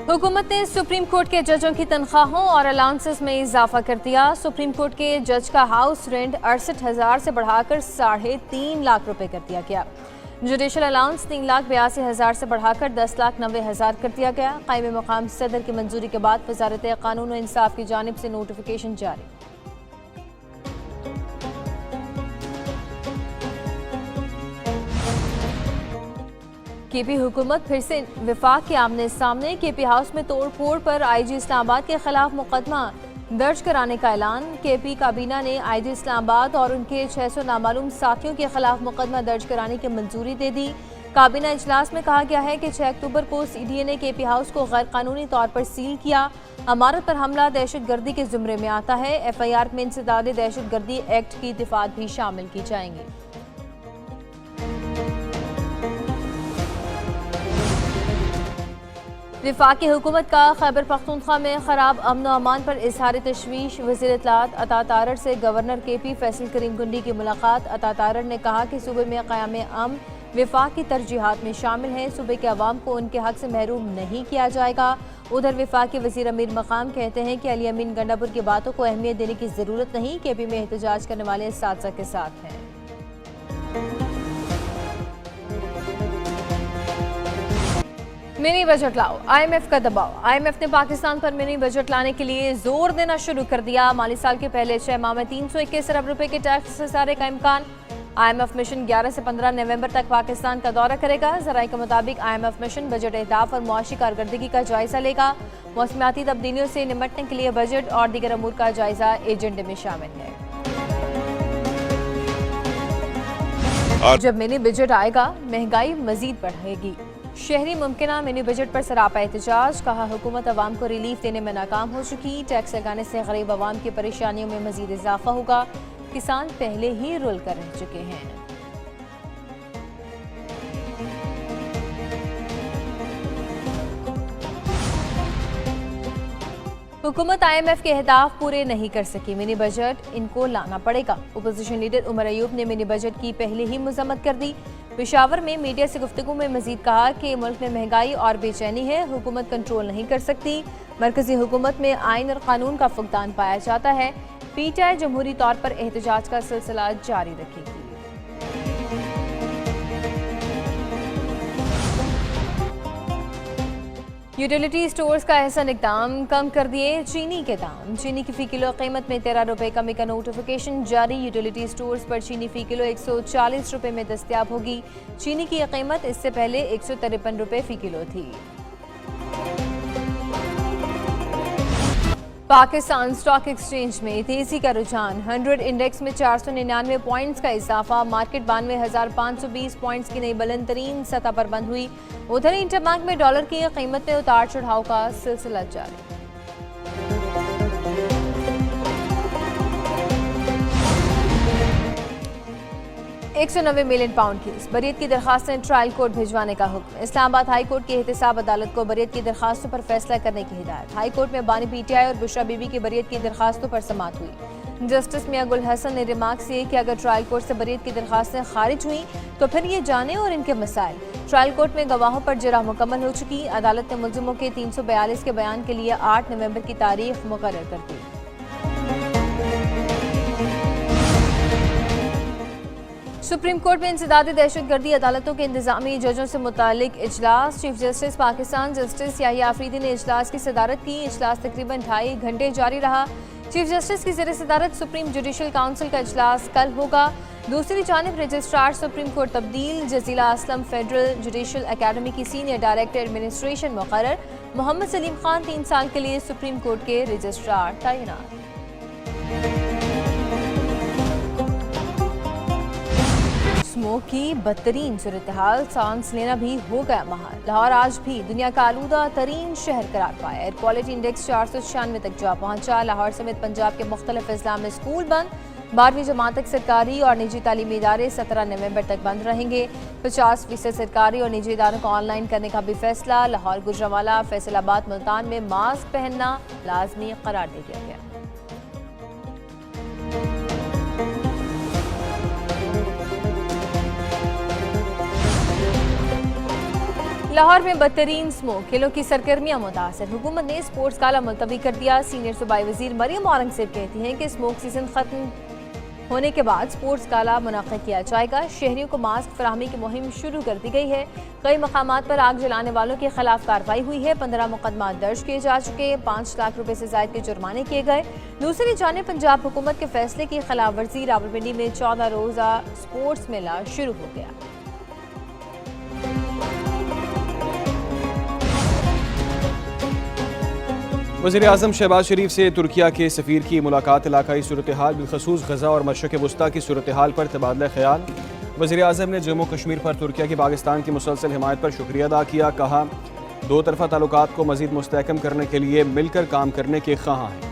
हुकूमत ने supreme court के जजों की तनख्वाहों और अलाउंसेस में इजाफा कर दिया। सुप्रीम कोर्ट के जज का हाउस रेंट 68,000 से बढ़ाकर 3.5 लाख रुपए कर दिया गया। जुडिशल अलाउंस 3,82,000 से बढ़ाकर 10,90,000 कर दिया गया। कायम मकाम सदर की मंजूरी के बाद वजारत कानून व इंसाफ की जानिब से नोटिफिकेशन जारी। केपी हुकूमत फिर से विफाक के आमने सामने। केपी हाउस में तोड़ फोड़ पर आईजी इस्लामाबाद के खिलाफ मुकदमा दर्ज कराने का ऐलान। केपी काबीना ने आईजी इस्लामाबाद और उनके 600 नामालूम साथियों के खिलाफ मुकदमा दर्ज कराने की मंजूरी दे दी। काबीना इजलास में कहा गया है कि 6 अक्टूबर को सीडीए ने केपी हाउस को गैर कानूनी तौर पर सील किया। अमारत पर हमला दहशत गर्दी के जुमरे में आता है। FIR में इंसदाद दहशत गर्दी एक्ट की दिफात भी शामिल की जाएंगी। वफाकी हुकूमत का खैबर पख्तूनख्वा में खराब अमन व अमान पर इजहार तशवीश। वज़ीर इत्तलात अता तारड़ से गवर्नर KP फैसल करीम गुंडी की मुलाकात। अता तारड़ ने कहा कि सूबे में क़याम अमन वफाक की तरजीहात में शामिल हैं। सूबे के अवाम को उनके हक से महरूम नहीं किया जाएगा। उधर वफाकी वज़ीर अमीर मकाम कहते हैं कि अली अमीन गंडापुर की बातों को अहमियत देने की ज़रूरत नहीं। KP में एहतजाज करने वाले इस्तात्ज़ा के साथ हैं। मिनी बजट लाओ, IMF का दबाव। IMF ने पाकिस्तान पर मिनी बजट लाने के लिए जोर देना शुरू कर दिया। माली साल के पहले 6 माह में 321 अरब रुपए के टैक्स से सारे का इम्कान। IMF मिशन 11 से 15 नवंबर तक पाकिस्तान का दौरा करेगा। जराये के मुताबिक IMF मिशन बजट अहदाफ और मुआशी कारकर्दगी का जायजा लेगा। मौसमियाती तब्दीलियों से निपटने के लिए बजट और दीगर अमूर का जायजा एजेंडे में शामिल है। जब मिनी बजट आएगा महंगाई मजीद बढ़ेगी। शहरी मुमकिना मिनी बजट पर सरापा एहतजाज। कहा हुकूमत अवाम को रिलीफ देने में नाकाम हो चुकी। टैक्स लगाने से गरीब अवाम की परेशानियों में मजीद इजाफा होगा। किसान पहले ही रुल कर रह चुके हैं। हुकूमत IMF के अहदाफ पूरे नहीं कर सकी। मिनी बजट इनको लाना पड़ेगा। अपोजिशन लीडर उमर अयूब ने मिनी बजट की पहले ही मजम्मत कर दी। पेशावर में मीडिया से गुफ्तगू में मजीद कहा कि मुल्क में महंगाई और बेचैनी है। हुकूमत कंट्रोल नहीं कर सकती। मरकजी हुकूमत में आइन और कानून का फुकदान पाया जाता है। PTI जमहूरी तौर पर एहतजाज का सिलसिला जारी रखेगी। यूटिलिटी स्टोर्स का एहसन इकदाम, कम कर दिए चीनी के दाम। चीनी की फी किलो कीमत में 13 रुपए कमी का नोटिफिकेशन जारी। यूटिलिटी स्टोर्स पर चीनी फी किलो 140 रुपए में दस्तयाब होगी। चीनी की कीमत इससे पहले 153 रुपए फी किलो थी। पाकिस्तान स्टॉक एक्सचेंज में तेजी का रुझान। 100 इंडेक्स में 499 पॉइंट्स का इजाफा। मार्केट 92,520 पॉइंट्स की नई बुलंद तरीन सतह पर बंद हुई। उधर इंटरबैंक में डॉलर की कीमत में उतार चढ़ाव का सिलसिला जारी। £190 मिलियन की बरीत की दरखास्तें ट्रायल कोर्ट भिजवाने का हुक्म। इस्लामाबाद हाई कोर्ट की एहतसाब अदालत को बरीत की दरखास्तों पर फैसला करने की हिदायत। हाई कोर्ट में बानी PTI और बुशरा बीबी की बरीत की दरखास्तों पर समाअत हुई। जस्टिस मियां गुल हसन ने रिमार्क किए कि अगर ट्रायल कोर्ट से बरीत की दरखास्तें खारिज हुई तो फिर ये जाने और इनके मसाइल। ट्रायल कोर्ट में गवाहों पर जरा मुकम्मल हो चुकी। अदालत ने मुल्जिमों के 342 के बयान के लिए 8 नवंबर की तारीख मुकर्रर कर दी। सुप्रीम कोर्ट में इंसदादी दहशतगर्दी अदालतों के इंतजामी जजों से मुतालिक इजलास। Chief justice Pakistan justice Yahya Afridi ने इजलास की सदारत की। इजलास तकरीबन 2.5 घंटे जारी रहा। चीफ जस्टिस की ज़ेर सदारत सुप्रीम जुडिशल काउंसिल का इजलास कल होगा। दूसरी जानिब रजिस्ट्रार सुप्रीम कोर्ट तब्दील। Jazila Aslam federal judicial academy की सीनियर डायरेक्टर एडमिनिस्ट्रेशन मुकर्रर। मोहम्मद सलीम खान 3 साल के लिए सुप्रीम कोर्ट के रजिस्ट्रार तैनात। स्मोक की बदतरीन सूरत हाल, सांस लेना भी हो गया महाल। लाहौर आज भी दुनिया का आलूदा तरीन शहर करार पाया। एयर क्वालिटी इंडेक्स 496 तक जा पहुंचा। लाहौर समेत पंजाब के मुख्तलिफ अजला में स्कूल बंद। 12वीं जमात तक सरकारी और निजी तालीमी इदारे 17 नवंबर तक बंद रहेंगे। 50% सरकारी और निजी इदारों को ऑनलाइन करने का भी फैसला। लाहौर, गुजरांवाला, फैसलाबाद, मुल्तान में मास्क पहनना लाजमी करार दे दिया गया। लाहौर में बदतरीन स्मोक, खेलों की सरगर्मियां मुतासर। हुकूमत ने स्पोर्ट्स गाला मुलतवी कर दिया। सीनियर सूबाई वजीर मरियम औरंगजेब कहती हैं कि स्मोक सीजन खत्म होने के बाद स्पोर्ट्स गाला मुनक्किद किया जाएगा। शहरियों को मास्क फराहमी की मुहिम शुरू कर दी गई है। कई मकामात पर आग जलाने वालों के खिलाफ कार्रवाई हुई है। 15 मुकदमा दर्ज किए जा चुके हैं। 5 लाख रुपए से ज्यादा के जुर्माने किए गए। दूसरी जानिब पंजाब हुकूमत के फैसले की खिलाफ वर्जी, रावलपिंडी में 14 रोजा स्पोर्ट्स मेला शुरू हो गया। वज़ीर-ए-आज़म शहबाज शरीफ से तुर्किया के सफ़ीर की मुलाकात। इलाकाई सूरत हाल बिलखसूस गज़ा और मशरक़ वस्ता की सूरत हाल पर तबादला ख्याल। वज़ीर-ए-आज़म ने जम्मू कश्मीर पर तुर्किया की पाकिस्तान की मुसलसल हिमायत पर शुक्रिया अदा किया। कहा, दो तरफ़ा ताल्लुकात को मज़ीद मुस्तहकम करने के लिए मिलकर काम करने के ख्वाहां हैं।